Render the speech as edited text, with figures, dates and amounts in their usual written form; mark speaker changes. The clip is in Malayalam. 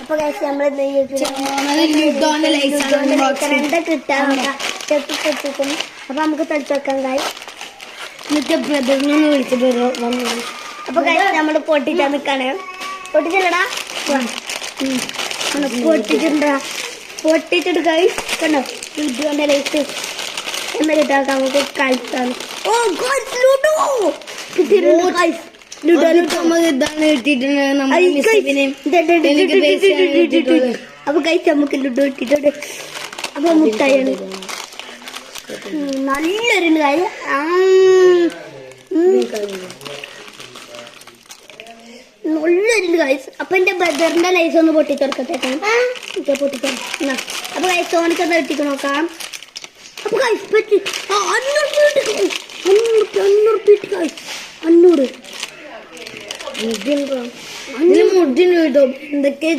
Speaker 1: അപ്പൊ കഴിച്ച് നമ്മള് കിട്ടാൻ ചെത്തിക്കുന്നു. അപ്പൊ നമുക്ക് തെളിച്ച് വെക്കാൻ കായ് എന്നിട്ട് ബ്രദറിനൊന്ന് വിളിച്ചിട്ട് വന്നു. അപ്പൊ കഴിച്ച് നമ്മള് പൊട്ടിച്ചാ നിക്കാണ്. പൊട്ടിച്ചല്ലടാ പൊട്ടിച്ചിട്ടുണ്ടാ പൊട്ടിച്ചിട്ട് കഴി കണ്ടോ ലുഡോന്റെ ലൈറ്റ് എന്നിട്ട് നമുക്ക് കളിച്ചാണ്. ഓ ലുഡോ അപ്പൊ കഴിച്ച് നമുക്ക് ലുഡോ ഇട്ടിട്ടുണ്ട്. അപ്പൊ മുട്ടായാണ് നല്ലൊരു കാര്യം. നല്ലൊരു കാര്യം. അപ്പൊ എന്റെ ബ്രദറിന്റെ ലൈസ് ഒന്ന് പൊട്ടിച്ചെടുക്കട്ടെ. പൊട്ടിച്ചെടുക്ക. അപ്പൊ കഴിച്ച് ഓനക്കൊന്ന് ഇട്ടിട്ട് നോക്കാം. അപ്പൊ കഴിച്ച് പറ്റി 500 മുഡിന് കിട്ടും. എന്തൊക്കെ